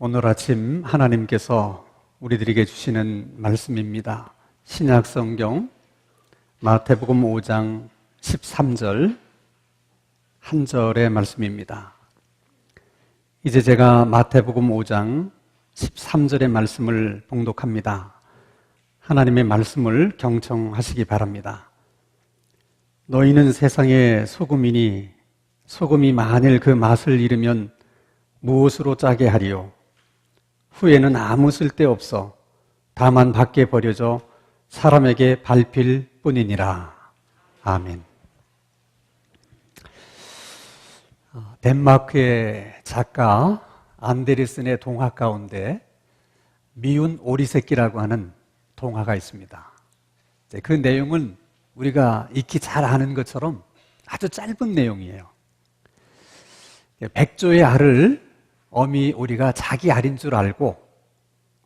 오늘 아침 하나님께서 우리들에게 주시는 말씀입니다. 신약 성경 마태복음 5장 13절 한 절의 말씀입니다. 이제 제가 마태복음 5장 13절의 말씀을 봉독합니다. 하나님의 말씀을 경청하시기 바랍니다. 너희는 세상의 소금이니 소금이 만일 그 맛을 잃으면 무엇으로 짜게 하리요? 후에는 아무 쓸데없어 다만 밖에 버려져 사람에게 밟힐 뿐이니라. 아멘. 덴마크의 작가 안데르센의 동화 가운데 미운 오리새끼라고 하는 동화가 있습니다. 그 내용은 우리가 익히 잘 아는 것처럼 아주 짧은 내용이에요. 백조의 알을 어미 오리가 자기 알인 줄 알고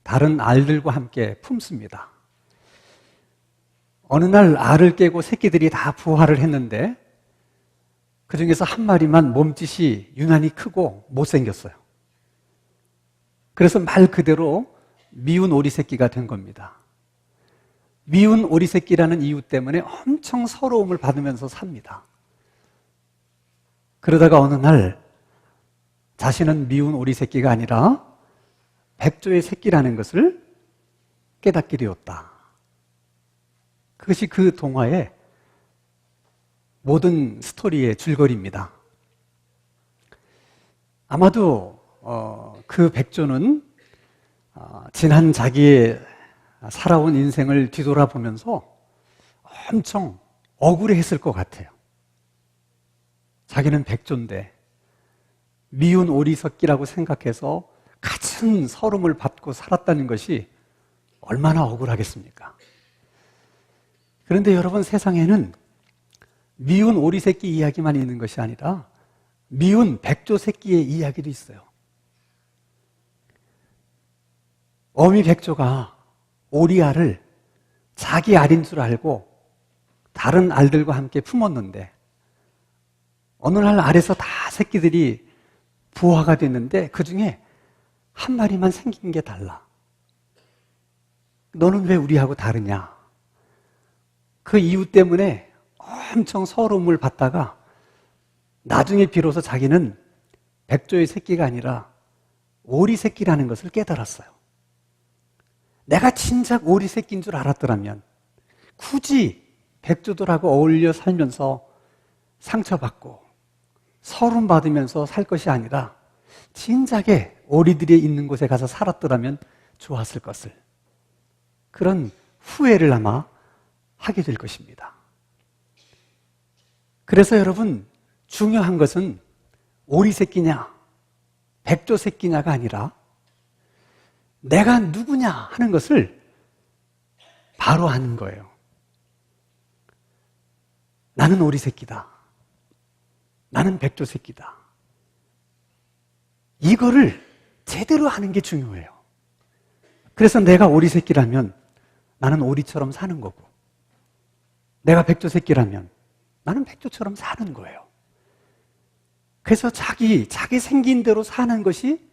다른 알들과 함께 품습니다. 어느 날 알을 깨고 새끼들이 다 부화를 했는데 그 중에서 한 마리만 몸짓이 유난히 크고 못생겼어요. 그래서 말 그대로 미운 오리 새끼가 된 겁니다. 미운 오리 새끼라는 이유 때문에 엄청 서러움을 받으면서 삽니다. 그러다가 어느 날 자신은 미운 오리 새끼가 아니라 백조의 새끼라는 것을 깨닫게 되었다. 그것이 그 동화의 모든 스토리의 줄거리입니다. 아마도 그 백조는 지난 자기의 살아온 인생을 뒤돌아보면서 엄청 억울해했을 것 같아요. 자기는 백조인데 미운 오리 새끼라고 생각해서 같은 서름을 받고 살았다는 것이 얼마나 억울하겠습니까? 그런데 여러분, 세상에는 미운 오리 새끼 이야기만 있는 것이 아니라 미운 백조 새끼의 이야기도 있어요. 어미 백조가 오리 알을 자기 알인 줄 알고 다른 알들과 함께 품었는데 어느 날 알에서 다 새끼들이 부화가 됐는데 그 중에 한 마리만 생긴 게 달라. 너는 왜 우리하고 다르냐? 그 이유 때문에 엄청 서러움을 받다가 나중에 비로소 자기는 백조의 새끼가 아니라 오리 새끼라는 것을 깨달았어요. 내가 진작 오리 새끼인 줄 알았더라면 굳이 백조들하고 어울려 살면서 상처받고 서름 받으면서 살 것이 아니라 진작에 오리들이 있는 곳에 가서 살았더라면 좋았을 것을, 그런 후회를 아마 하게 될 것입니다. 그래서 여러분, 중요한 것은 오리 새끼냐 백조 새끼냐가 아니라 내가 누구냐 하는 것을 바로 아는 거예요. 나는 오리 새끼다, 나는 백조 새끼다. 이거를 제대로 하는 게 중요해요. 그래서 내가 오리 새끼라면 나는 오리처럼 사는 거고, 내가 백조 새끼라면 나는 백조처럼 사는 거예요. 그래서 자기 생긴 대로 사는 것이,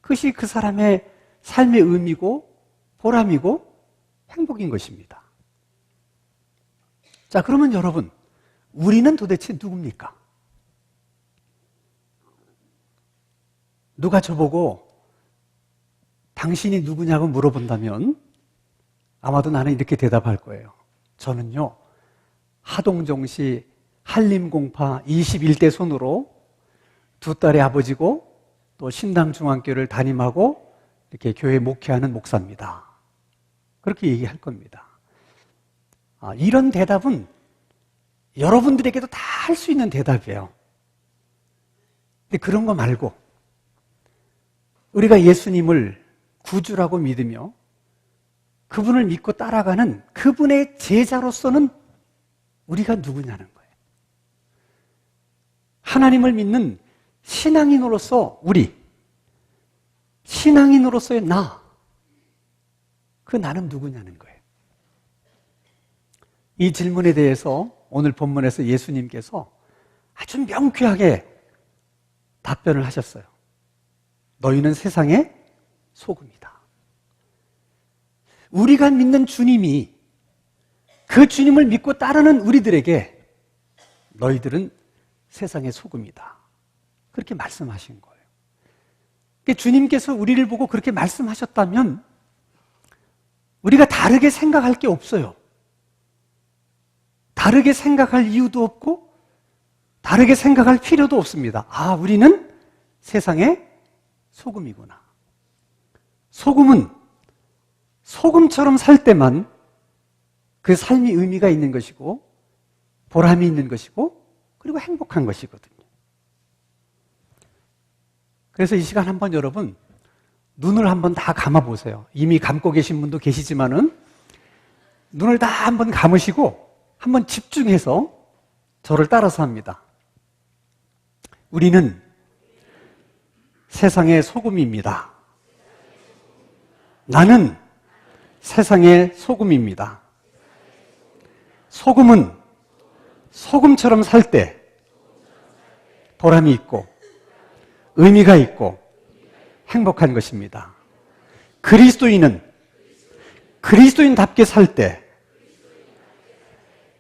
그것이 그 사람의 삶의 의미고 보람이고 행복인 것입니다. 자, 그러면 여러분, 우리는 도대체 누굽니까? 누가 저보고 당신이 누구냐고 물어본다면 아마도 나는 이렇게 대답할 거예요. 저는요, 하동정시 한림공파 21대 손으로 두 딸의 아버지고 또 신당중앙교회를 담임하고 이렇게 교회 목회하는 목사입니다. 그렇게 얘기할 겁니다. 이런 대답은 여러분들에게도 다 할 수 있는 대답이에요. 근데 그런 거 말고 우리가 예수님을 구주라고 믿으며 그분을 믿고 따라가는 그분의 제자로서는 우리가 누구냐는 거예요. 하나님을 믿는 신앙인으로서 신앙인으로서의 그 나는 누구냐는 거예요. 이 질문에 대해서 오늘 본문에서 예수님께서 아주 명쾌하게 답변을 하셨어요. 너희는 세상의 소금이다. 우리가 믿는 주님이 그 주님을 믿고 따르는 우리들에게 너희들은 세상의 소금이다. 그렇게 말씀하신 거예요. 그러니까 주님께서 우리를 보고 그렇게 말씀하셨다면 우리가 다르게 생각할 게 없어요. 다르게 생각할 이유도 없고 다르게 생각할 필요도 없습니다. 아, 우리는 세상의 소금이구나. 소금은 소금처럼 살 때만 그 삶이 의미가 있는 것이고 보람이 있는 것이고 그리고 행복한 것이거든요. 그래서 이 시간 한번 여러분 눈을 한번 다 감아보세요. 이미 감고 계신 분도 계시지만은 눈을 다 한번 감으시고 한번 집중해서 저를 따라서 합니다. 우리는 세상의 소금입니다. 나는 세상의 소금입니다. 소금은 소금처럼 살 때 보람이 있고 의미가 있고 행복한 것입니다. 그리스도인은 그리스도인답게 살 때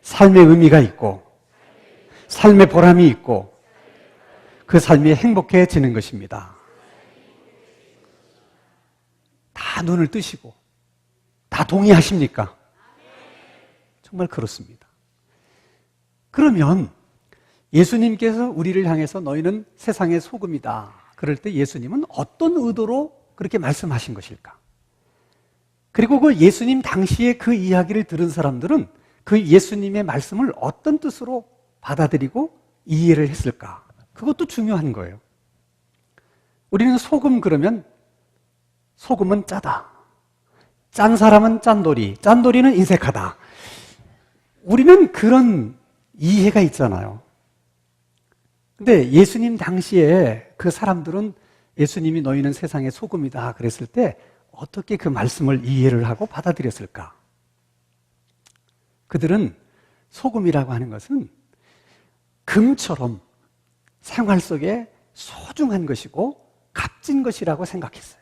삶의 의미가 있고 삶의 보람이 있고 그 삶이 행복해지는 것입니다. 다 눈을 뜨시고 다 동의하십니까? 정말 그렇습니다. 그러면 예수님께서 우리를 향해서 너희는 세상의 소금이다. 그럴 때 예수님은 어떤 의도로 그렇게 말씀하신 것일까? 그리고 그 예수님 당시에 그 이야기를 들은 사람들은 그 예수님의 말씀을 어떤 뜻으로 받아들이고 이해를 했을까? 그것도 중요한 거예요. 우리는 소금 그러면 소금은 짜다. 짠 사람은 짠돌이, 짠돌이는 인색하다. 우리는 그런 이해가 있잖아요. 근데 예수님 당시에 그 사람들은 예수님이 너희는 세상의 소금이다 그랬을 때 어떻게 그 말씀을 이해를 하고 받아들였을까? 그들은 소금이라고 하는 것은 금처럼 생활 속에 소중한 것이고 값진 것이라고 생각했어요.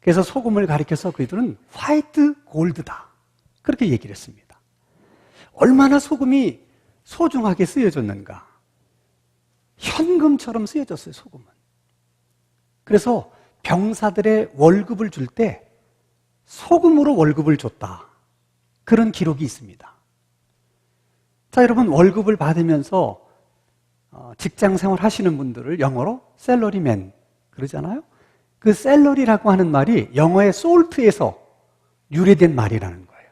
그래서 소금을 가리켜서 그들은 화이트 골드다. 그렇게 얘기를 했습니다. 얼마나 소금이 소중하게 쓰여졌는가. 현금처럼 쓰여졌어요, 소금은. 그래서 병사들의 월급을 줄 때 소금으로 월급을 줬다. 그런 기록이 있습니다. 자, 여러분 월급을 받으면서 직장 생활 하시는 분들을 영어로 셀러리맨 그러잖아요. 그 셀러리라고 하는 말이 영어의 솔트에서 유래된 말이라는 거예요.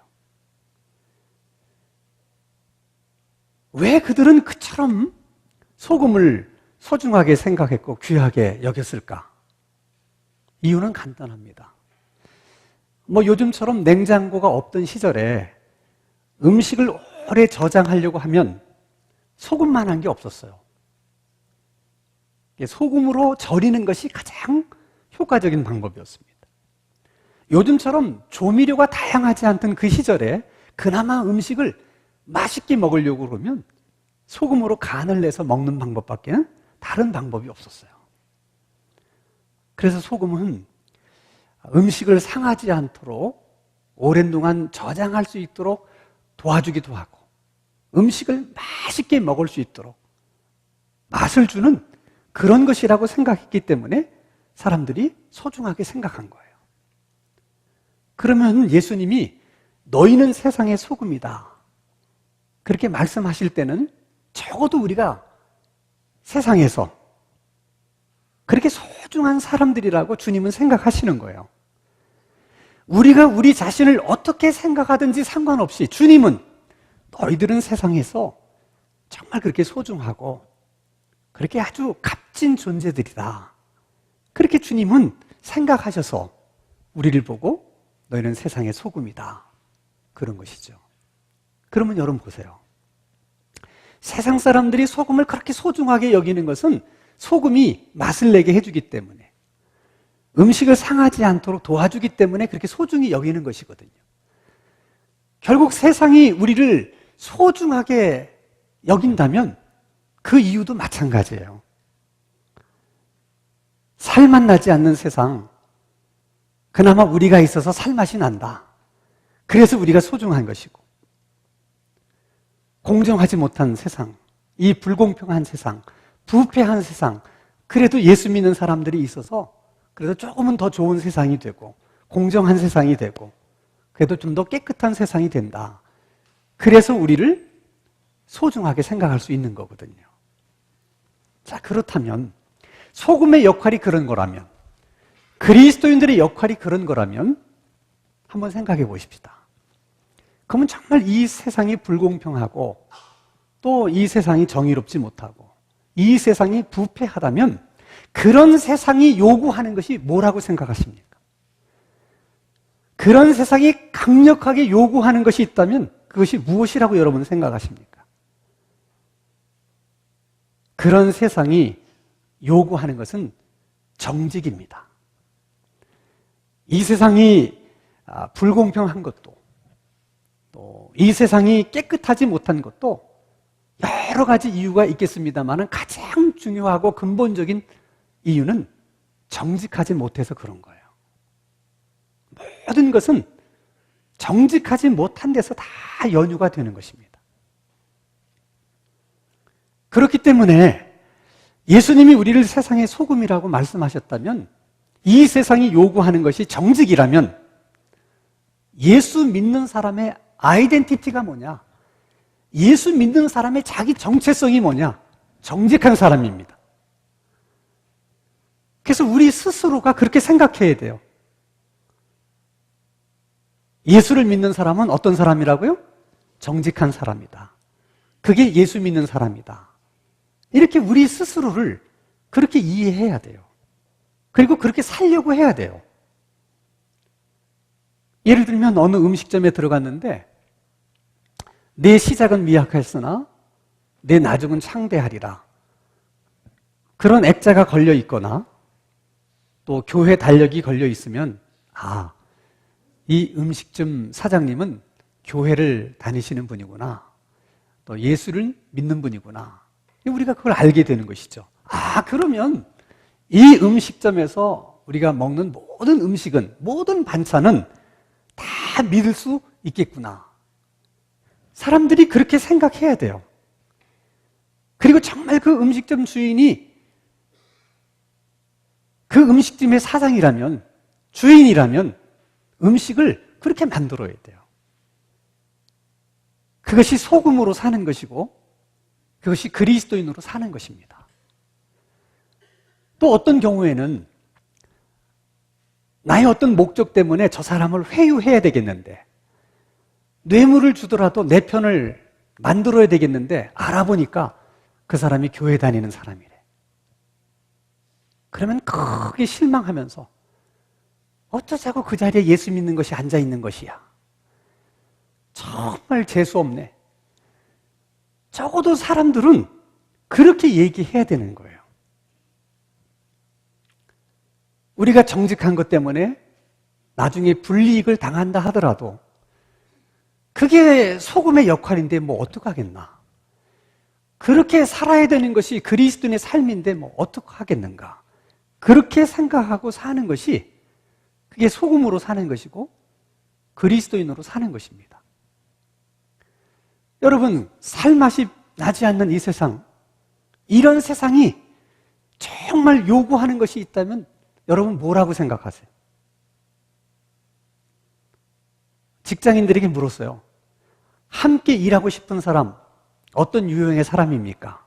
왜 그들은 그처럼 소금을 소중하게 생각했고 귀하게 여겼을까? 이유는 간단합니다. 요즘처럼 냉장고가 없던 시절에 음식을 오래 저장하려고 하면 소금만 한 게 없었어요. 소금으로 절이는 것이 가장 효과적인 방법이었습니다. 요즘처럼 조미료가 다양하지 않던 그 시절에 그나마 음식을 맛있게 먹으려고 그러면 소금으로 간을 내서 먹는 방법밖에는 다른 방법이 없었어요. 그래서 소금은 음식을 상하지 않도록 오랜 동안 저장할 수 있도록 도와주기도 하고 음식을 맛있게 먹을 수 있도록 맛을 주는 그런 것이라고 생각했기 때문에 사람들이 소중하게 생각한 거예요. 그러면 예수님이 너희는 세상의 소금이다. 그렇게 말씀하실 때는 적어도 우리가 세상에서 그렇게 소중한 사람들이라고 주님은 생각하시는 거예요. 우리가 우리 자신을 어떻게 생각하든지 상관없이 주님은 너희들은 세상에서 정말 그렇게 소중하고 그렇게 아주 값진 존재들이다. 그렇게 주님은 생각하셔서 우리를 보고 너희는 세상의 소금이다. 그런 것이죠. 그러면 여러분 보세요. 세상 사람들이 소금을 그렇게 소중하게 여기는 것은 소금이 맛을 내게 해주기 때문에 음식을 상하지 않도록 도와주기 때문에 그렇게 소중히 여기는 것이거든요. 결국 세상이 우리를 소중하게 여긴다면 그 이유도 마찬가지예요. 살맛 나지 않는 세상, 그나마 우리가 있어서 살맛이 난다. 그래서 우리가 소중한 것이고, 공정하지 못한 세상, 이 불공평한 세상, 부패한 세상, 그래도 예수 믿는 사람들이 있어서 그래도 조금은 더 좋은 세상이 되고 공정한 세상이 되고 그래도 좀 더 깨끗한 세상이 된다. 그래서 우리를 소중하게 생각할 수 있는 거거든요. 자, 그렇다면 소금의 역할이 그런 거라면, 그리스도인들의 역할이 그런 거라면 한번 생각해 보십시다. 그러면 정말 이 세상이 불공평하고 또 이 세상이 정의롭지 못하고 이 세상이 부패하다면 그런 세상이 요구하는 것이 뭐라고 생각하십니까? 그런 세상이 강력하게 요구하는 것이 있다면 그것이 무엇이라고 여러분은 생각하십니까? 그런 세상이 요구하는 것은 정직입니다. 이 세상이 불공평한 것도 또 이 세상이 깨끗하지 못한 것도 여러 가지 이유가 있겠습니다만 가장 중요하고 근본적인 이유는 정직하지 못해서 그런 거예요. 모든 것은 정직하지 못한 데서 다 연유가 되는 것입니다. 그렇기 때문에 예수님이 우리를 세상의 소금이라고 말씀하셨다면, 이 세상이 요구하는 것이 정직이라면 예수 믿는 사람의 아이덴티티가 뭐냐? 예수 믿는 사람의 자기 정체성이 뭐냐? 정직한 사람입니다. 그래서 우리 스스로가 그렇게 생각해야 돼요. 예수를 믿는 사람은 어떤 사람이라고요? 정직한 사람이다. 그게 예수 믿는 사람이다. 이렇게 우리 스스로를 그렇게 이해해야 돼요. 그리고 그렇게 살려고 해야 돼요. 예를 들면 어느 음식점에 들어갔는데 내 시작은 미약했으나 내 나중은 창대하리라. 그런 액자가 걸려 있거나 또 교회 달력이 걸려 있으면 이 음식점 사장님은 교회를 다니시는 분이구나. 또 예수를 믿는 분이구나. 우리가 그걸 알게 되는 것이죠. 그러면 이 음식점에서 우리가 먹는 모든 음식은, 모든 반찬은 다 믿을 수 있겠구나. 사람들이 그렇게 생각해야 돼요. 그리고 정말 그 음식점 주인이 그 음식점의 사장이라면, 주인이라면 음식을 그렇게 만들어야 돼요. 그것이 소금으로 사는 것이고 그것이 그리스도인으로 사는 것입니다. 또 어떤 경우에는 나의 어떤 목적 때문에 저 사람을 회유해야 되겠는데, 뇌물을 주더라도 내 편을 만들어야 되겠는데 알아보니까 그 사람이 교회 다니는 사람이래. 그러면 크게 실망하면서 어쩌자고 그 자리에 예수 믿는 것이 앉아있는 것이야. 정말 재수 없네. 적어도 사람들은 그렇게 얘기해야 되는 거예요. 우리가 정직한 것 때문에 나중에 불이익을 당한다 하더라도 그게 소금의 역할인데 뭐 어떡하겠나. 그렇게 살아야 되는 것이 그리스도인의 삶인데 뭐 어떡하겠는가. 그렇게 생각하고 사는 것이 그게 소금으로 사는 것이고 그리스도인으로 사는 것입니다. 여러분, 살맛이 나지 않는 이 세상, 이런 세상이 정말 요구하는 것이 있다면 여러분 뭐라고 생각하세요? 직장인들에게 물었어요. 함께 일하고 싶은 사람, 어떤 유형의 사람입니까?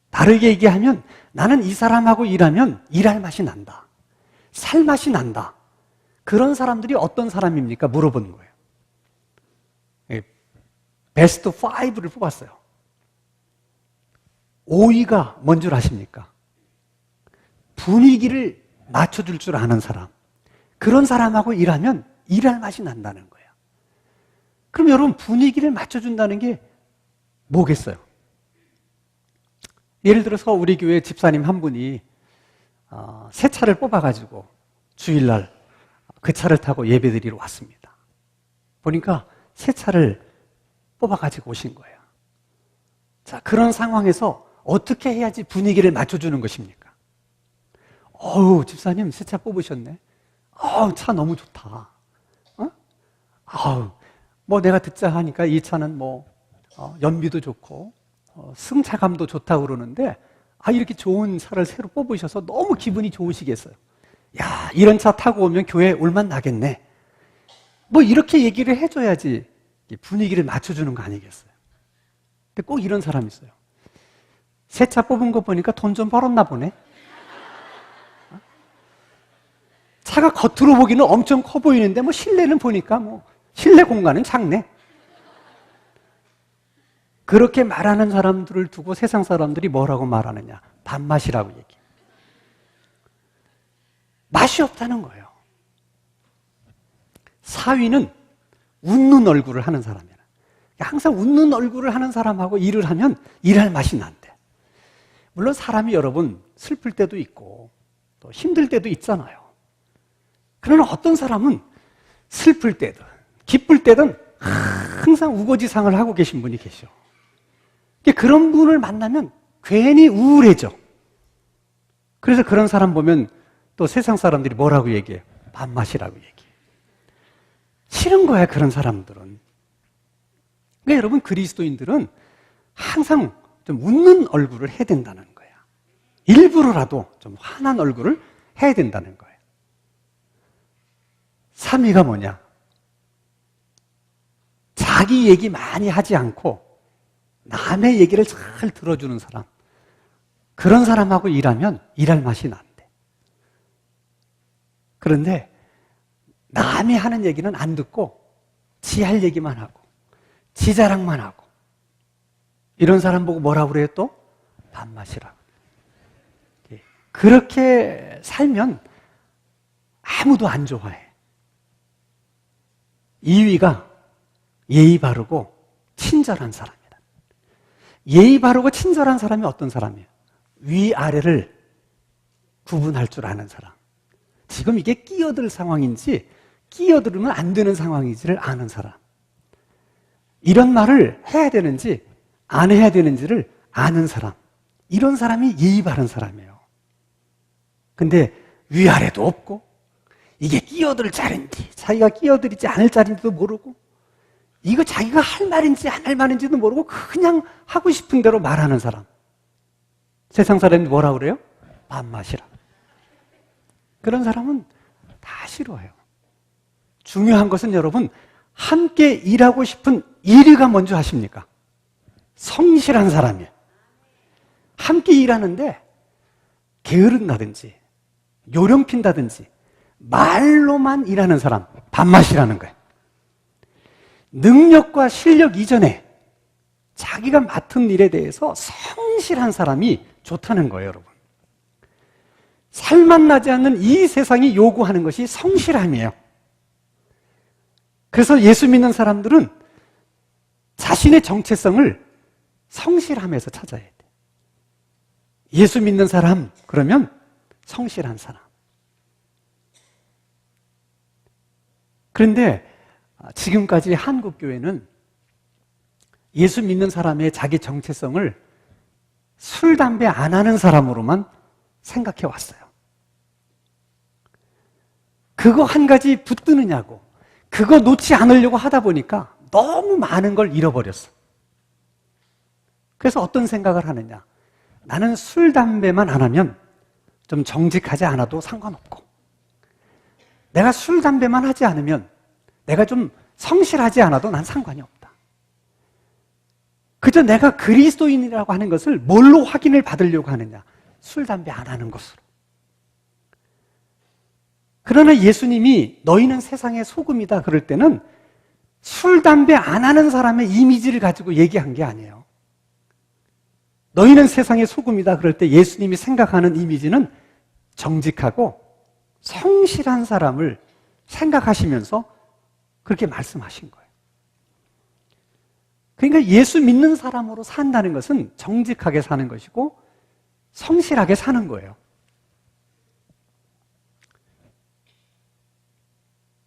다르게 얘기하면 나는 이 사람하고 일하면 일할 맛이 난다. 살 맛이 난다. 그런 사람들이 어떤 사람입니까? 물어보는 거예요. 베스트 5를 뽑았어요. 5위가 뭔 줄 아십니까? 분위기를 맞춰줄 줄 아는 사람. 그런 사람하고 일하면 일할 맛이 난다는 거예요. 그럼 여러분, 분위기를 맞춰준다는 게 뭐겠어요? 예를 들어서 우리 교회 집사님 한 분이 새 차를 뽑아가지고 주일날 그 차를 타고 예배드리러 왔습니다. 보니까 새 차를 뽑아가지고 오신 거예요. 자, 그런 상황에서 어떻게 해야지 분위기를 맞춰주는 것입니까? 집사님 새 차 뽑으셨네. 차 너무 좋다. 뭐 내가 듣자 하니까 이 차는 연비도 좋고, 승차감도 좋다고 그러는데, 이렇게 좋은 차를 새로 뽑으셔서 너무 기분이 좋으시겠어요. 야, 이런 차 타고 오면 교회에 올만 나겠네. 뭐 이렇게 얘기를 해줘야지 분위기를 맞춰주는 거 아니겠어요? 근데 꼭 이런 사람이 있어요. 새 차 뽑은 거 보니까 돈 좀 벌었나 보네. 차가 겉으로 보기는 엄청 커 보이는데 실내는 보니까 실내 공간은 작네. 그렇게 말하는 사람들을 두고 세상 사람들이 뭐라고 말하느냐? 밥맛이라고 얘기해요. 맛이 없다는 거예요. 사위는 웃는 얼굴을 하는 사람이라. 항상 웃는 얼굴을 하는 사람하고 일을 하면 일할 맛이 난대. 물론 사람이 여러분 슬플 때도 있고 또 힘들 때도 있잖아요. 그러나 어떤 사람은 슬플 때든 기쁠 때든 항상 우거지상을 하고 계신 분이 계셔. 그런 분을 만나면 괜히 우울해져. 그래서 그런 사람 보면 또 세상 사람들이 뭐라고 얘기해요? 밥맛이라고 얘기해요. 싫은 거야, 그런 사람들은. 그러니까 여러분, 그리스도인들은 항상 좀 웃는 얼굴을 해야 된다는 거야. 일부러라도 좀 환한 얼굴을 해야 된다는 거예요. 3위가 뭐냐? 자기 얘기 많이 하지 않고 남의 얘기를 잘 들어주는 사람. 그런 사람하고 일하면 일할 맛이 난대. 그런데 남이 하는 얘기는 안 듣고 지 할 얘기만 하고 지 자랑만 하고 이런 사람 보고 뭐라고 그래요 또? 밥맛이라고. 그렇게 살면 아무도 안 좋아해. 2위가 예의 바르고 친절한 사람이다. 예의 바르고 친절한 사람이 어떤 사람이에요? 위아래를 구분할 줄 아는 사람. 지금 이게 끼어들 상황인지 끼어들으면 안 되는 상황인지를 아는 사람. 이런 말을 해야 되는지 안 해야 되는지를 아는 사람. 이런 사람이 예의 바른 사람이에요. 근데 위아래도 없고 이게 끼어들 자리인지 자기가 끼어들이지 않을 자리인지도 모르고 이거 자기가 할 말인지 안 할 말인지도 모르고 그냥 하고 싶은 대로 말하는 사람. 세상 사람이 뭐라고 그래요? 밥맛이라. 그런 사람은 다 싫어해요. 중요한 것은 여러분, 함께 일하고 싶은 1위가 먼저 하십니까? 성실한 사람이에요. 함께 일하는데 게으른다든지 요령 핀다든지 말로만 일하는 사람, 밥맛이라는 거예요. 능력과 실력 이전에 자기가 맡은 일에 대해서 성실한 사람이 좋다는 거예요, 여러분. 살맛나지 않는 이 세상이 요구하는 것이 성실함이에요. 그래서 예수 믿는 사람들은 자신의 정체성을 성실함에서 찾아야 돼. 예수 믿는 사람, 그러면 성실한 사람. 그런데 지금까지 한국교회는 예수 믿는 사람의 자기 정체성을 술, 담배 안 하는 사람으로만 생각해 왔어요. 그거 한 가지 붙드느냐고, 그거 놓지 않으려고 하다 보니까 너무 많은 걸 잃어버렸어. 그래서 어떤 생각을 하느냐. 나는 술, 담배만 안 하면 좀 정직하지 않아도 상관없고, 내가 술, 담배만 하지 않으면 내가 좀 성실하지 않아도 난 상관이 없다. 그저 내가 그리스도인이라고 하는 것을 뭘로 확인을 받으려고 하느냐. 술, 담배 안 하는 것으로. 그러나 예수님이 너희는 세상의 소금이다 그럴 때는 술, 담배 안 하는 사람의 이미지를 가지고 얘기한 게 아니에요. 너희는 세상의 소금이다 그럴 때 예수님이 생각하는 이미지는 정직하고 성실한 사람을 생각하시면서 그렇게 말씀하신 거예요. 그러니까 예수 믿는 사람으로 산다는 것은 정직하게 사는 것이고 성실하게 사는 거예요.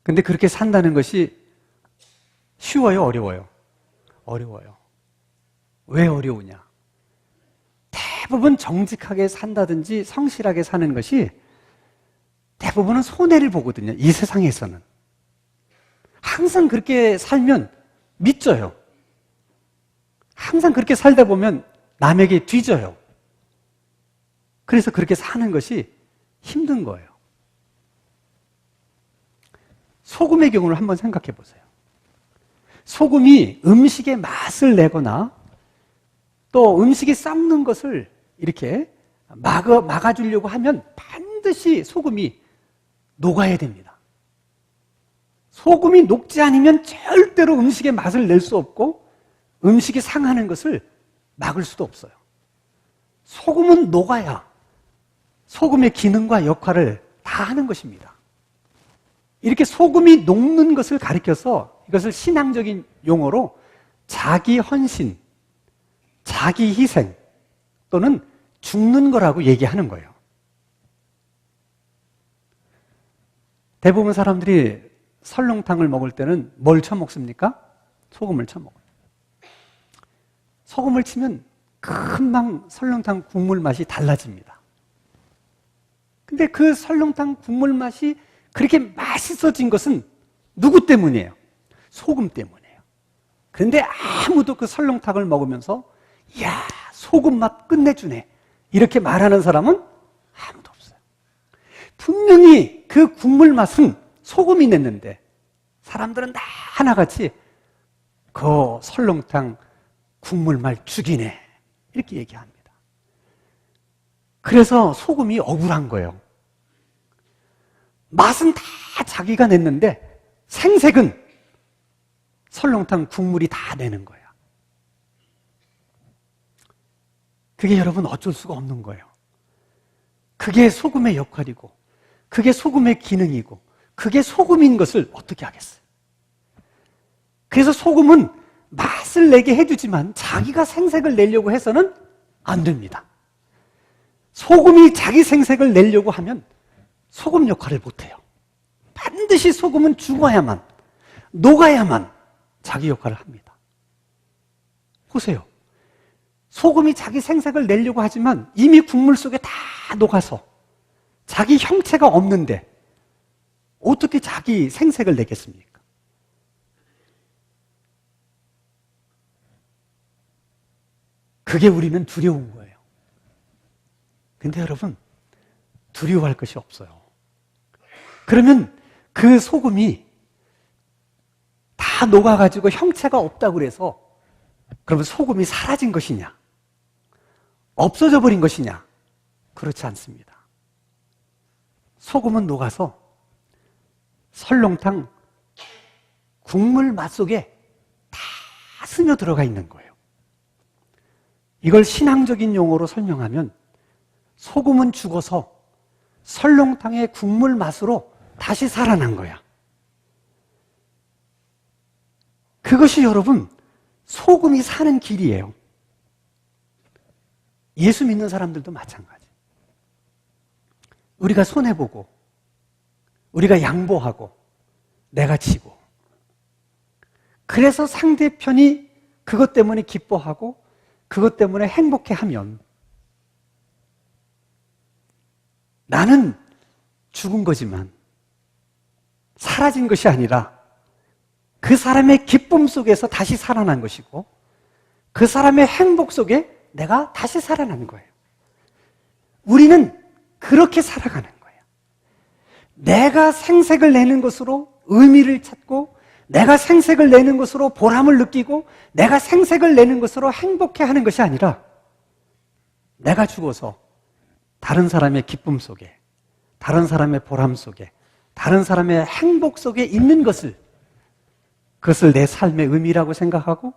근데 그렇게 산다는 것이 쉬워요, 어려워요? 어려워요. 왜 어려우냐? 대부분 정직하게 산다든지 성실하게 사는 것이 대부분은 손해를 보거든요. 이 세상에서는. 항상 그렇게 살면 믿져요. 항상 그렇게 살다 보면 남에게 뒤져요. 그래서 그렇게 사는 것이 힘든 거예요. 소금의 경우를 한번 생각해 보세요. 소금이 음식에 맛을 내거나 또 음식이 썩는 것을 이렇게 막아주려고 하면 반드시 소금이 녹아야 됩니다. 소금이 녹지 않으면 절대로 음식의 맛을 낼 수 없고 음식이 상하는 것을 막을 수도 없어요. 소금은 녹아야 소금의 기능과 역할을 다 하는 것입니다. 이렇게 소금이 녹는 것을 가리켜서 이것을 신앙적인 용어로 자기 헌신, 자기 희생 또는 죽는 거라고 얘기하는 거예요. 대부분 사람들이 설렁탕을 먹을 때는 뭘 쳐먹습니까? 소금을 쳐먹어요. 소금을 치면 금방 설렁탕 국물 맛이 달라집니다. 근데 그 설렁탕 국물 맛이 그렇게 맛있어진 것은 누구 때문이에요? 소금 때문이에요. 그런데 아무도 그 설렁탕을 먹으면서 이야, 소금 맛 끝내주네 이렇게 말하는 사람은 아무도 없어요. 분명히 그 국물 맛은 소금이 냈는데 사람들은 다 하나같이 그 설렁탕 국물 맛 죽이네 이렇게 얘기합니다. 그래서 소금이 억울한 거예요. 맛은 다 자기가 냈는데 생색은 설렁탕 국물이 다 내는 거야. 그게 여러분 어쩔 수가 없는 거예요. 그게 소금의 역할이고 그게 소금의 기능이고 그게 소금인 것을 어떻게 하겠어요? 그래서 소금은 맛을 내게 해주지만 자기가 생색을 내려고 해서는 안 됩니다. 소금이 자기 생색을 내려고 하면 소금 역할을 못해요. 반드시 소금은 죽어야만, 녹아야만 자기 역할을 합니다. 보세요. 소금이 자기 생색을 내려고 하지만 이미 국물 속에 다 녹아서 자기 형체가 없는데 어떻게 자기 생색을 내겠습니까? 그게 우리는 두려운 거예요. 근데 여러분, 두려워할 것이 없어요. 그러면 그 소금이 다 녹아가지고 형체가 없다고 그래서 그러면 소금이 사라진 것이냐? 없어져 버린 것이냐? 그렇지 않습니다. 소금은 녹아서 설렁탕 국물 맛 속에 다 스며 들어가 있는 거예요. 이걸 신앙적인 용어로 설명하면 소금은 죽어서 설렁탕의 국물 맛으로 다시 살아난 거야. 그것이 여러분 소금이 사는 길이에요. 예수 믿는 사람들도 마찬가지. 우리가 손해보고 우리가 양보하고 내가 지고 그래서 상대편이 그것 때문에 기뻐하고 그것 때문에 행복해하면 나는 죽은 거지만 사라진 것이 아니라 그 사람의 기쁨 속에서 다시 살아난 것이고 그 사람의 행복 속에 내가 다시 살아나는 거예요. 우리는 그렇게 살아가는 거예요. 내가 생색을 내는 것으로 의미를 찾고 내가 생색을 내는 것으로 보람을 느끼고 내가 생색을 내는 것으로 행복해하는 것이 아니라 내가 죽어서 다른 사람의 기쁨 속에 다른 사람의 보람 속에 다른 사람의 행복 속에 있는 것을 그것을 내 삶의 의미라고 생각하고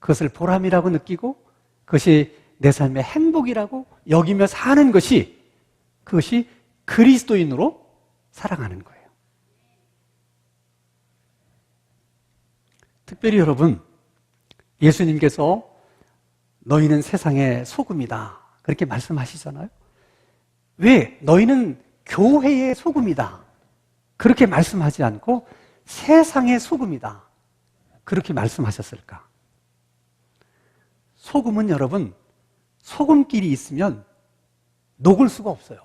그것을 보람이라고 느끼고 그것이 내 삶의 행복이라고 여기며 사는 것이 그것이 그리스도인으로 살아가는 거예요. 특별히 여러분, 예수님께서 너희는 세상의 소금이다 그렇게 말씀하시잖아요. 왜? 너희는 교회의 소금이다 그렇게 말씀하지 않고 세상의 소금이다 그렇게 말씀하셨을까? 소금은 여러분 소금끼리 있으면 녹을 수가 없어요.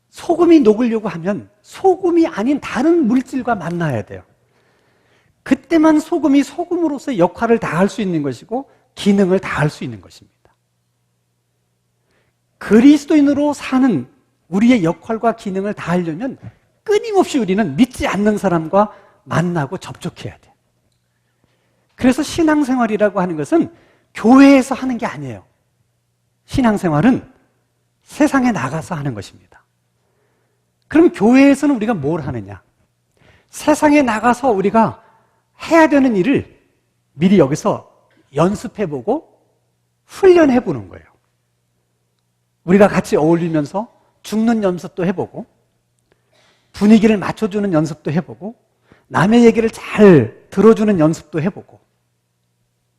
소금이 녹으려고 하면 소금이 아닌 다른 물질과 만나야 돼요. 그때만 소금이 소금으로서 역할을 다할 수 있는 것이고 기능을 다할 수 있는 것입니다. 그리스도인으로 사는 우리의 역할과 기능을 다하려면 끊임없이 우리는 믿지 않는 사람과 만나고 접촉해야 돼요. 그래서 신앙생활이라고 하는 것은 교회에서 하는 게 아니에요. 신앙생활은 세상에 나가서 하는 것입니다. 그럼 교회에서는 우리가 뭘 하느냐? 세상에 나가서 우리가 해야 되는 일을 미리 여기서 연습해보고 훈련해보는 거예요. 우리가 같이 어울리면서 죽는 연습도 해보고 분위기를 맞춰주는 연습도 해보고 남의 얘기를 잘 들어주는 연습도 해보고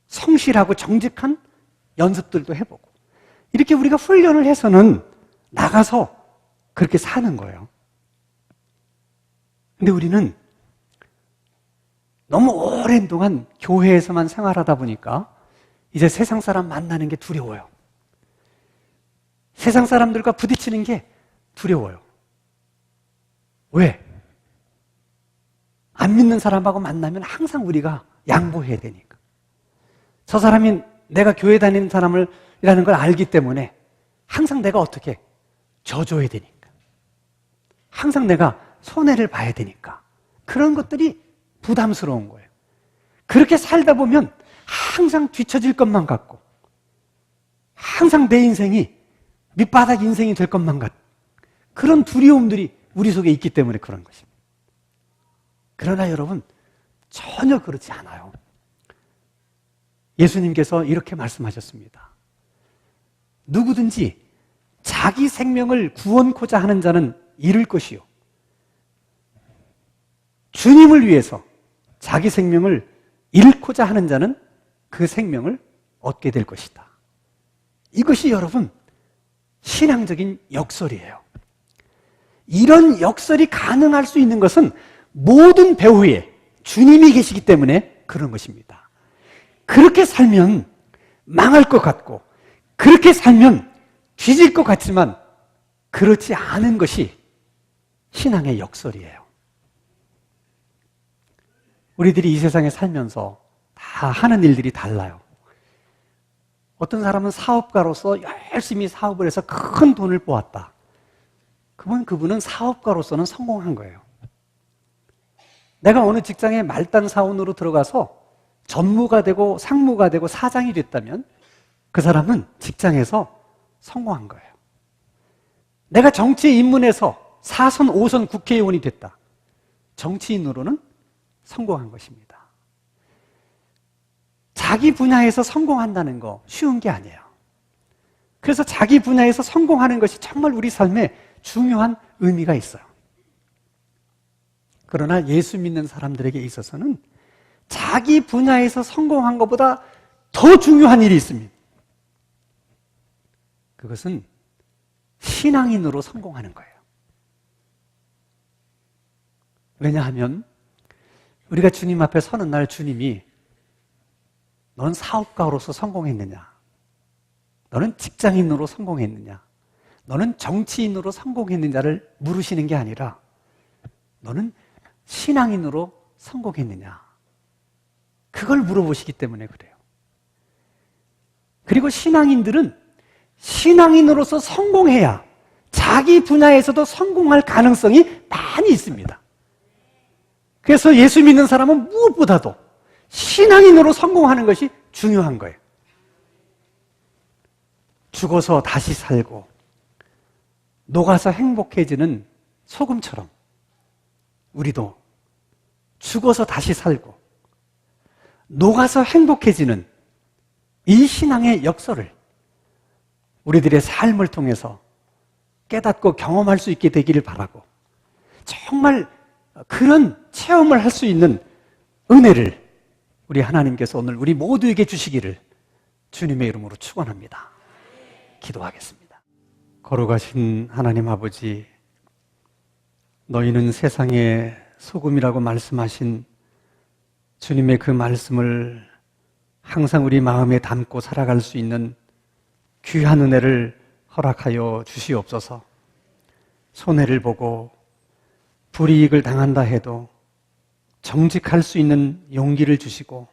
성실하고 정직한 연습들도 해보고 이렇게 우리가 훈련을 해서는 나가서 그렇게 사는 거예요. 근데 우리는 너무 오랜 동안 교회에서만 생활하다 보니까 이제 세상 사람 만나는 게 두려워요. 세상 사람들과 부딪히는 게 두려워요. 왜? 안 믿는 사람하고 만나면 항상 우리가 양보해야 되니까. 저 사람이 내가 교회 다니는 사람이라는 걸 알기 때문에 항상 내가 어떻게 져줘야 되니까. 항상 내가 손해를 봐야 되니까. 그런 것들이 부담스러운 거예요. 그렇게 살다 보면 항상 뒤처질 것만 같고 항상 내 인생이 밑바닥 인생이 될 것만 같고 그런 두려움들이 우리 속에 있기 때문에 그런 것입니다. 그러나 여러분 전혀 그렇지 않아요. 예수님께서 이렇게 말씀하셨습니다. 누구든지 자기 생명을 구원코자 하는 자는 잃을 것이요 주님을 위해서 자기 생명을 잃고자 하는 자는 그 생명을 얻게 될 것이다. 이것이 여러분 신앙적인 역설이에요. 이런 역설이 가능할 수 있는 것은 모든 배후에 주님이 계시기 때문에 그런 것입니다. 그렇게 살면 망할 것 같고 그렇게 살면 뒤질 것 같지만 그렇지 않은 것이 신앙의 역설이에요. 우리들이 이 세상에 살면서 다 하는 일들이 달라요. 어떤 사람은 사업가로서 열심히 사업을 해서 큰 돈을 모았다. 그분은 사업가로서는 성공한 거예요. 내가 어느 직장에 말단 사원으로 들어가서 전무가 되고 상무가 되고 사장이 됐다면 그 사람은 직장에서 성공한 거예요. 내가 정치에 입문해서 4선, 5선 국회의원이 됐다. 정치인으로는 성공한 것입니다. 자기 분야에서 성공한다는 거 쉬운 게 아니에요. 그래서 자기 분야에서 성공하는 것이 정말 우리 삶에 중요한 의미가 있어요. 그러나 예수 믿는 사람들에게 있어서는 자기 분야에서 성공한 것보다 더 중요한 일이 있습니다. 그것은 신앙인으로 성공하는 거예요. 왜냐하면 우리가 주님 앞에 서는 날 주님이 넌 사업가로서 성공했느냐? 너는 직장인으로 성공했느냐? 너는 정치인으로 성공했느냐를 물으시는 게 아니라 너는 신앙인으로 성공했느냐? 그걸 물어보시기 때문에 그래요. 그리고 신앙인들은 신앙인으로서 성공해야 자기 분야에서도 성공할 가능성이 많이 있습니다. 그래서 예수 믿는 사람은 무엇보다도 신앙인으로 성공하는 것이 중요한 거예요. 죽어서 다시 살고 녹아서 행복해지는 소금처럼 우리도 죽어서 다시 살고 녹아서 행복해지는 이 신앙의 역설을 우리들의 삶을 통해서 깨닫고 경험할 수 있게 되기를 바라고 정말 그런 체험을 할 수 있는 은혜를 우리 하나님께서 오늘 우리 모두에게 주시기를 주님의 이름으로 축원합니다. 기도하겠습니다. 거룩하신 하나님 아버지, 너희는 세상의 소금이라고 말씀하신 주님의 그 말씀을 항상 우리 마음에 담고 살아갈 수 있는 귀한 은혜를 허락하여 주시옵소서. 손해를 보고 불이익을 당한다 해도 정직할 수 있는 용기를 주시고,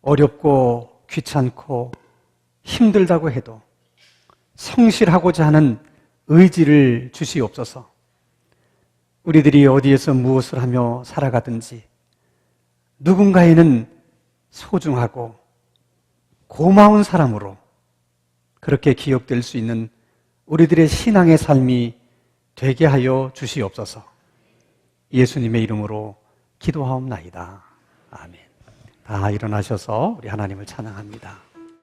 어렵고 귀찮고 힘들다고 해도 성실하고자 하는 의지를 주시옵소서. 우리들이 어디에서 무엇을 하며 살아가든지 누군가에는 소중하고 고마운 사람으로 그렇게 기억될 수 있는 우리들의 신앙의 삶이 되게 하여 주시옵소서. 예수님의 이름으로 기도하옵나이다. 아멘. 다 일어나셔서 우리 하나님을 찬양합니다.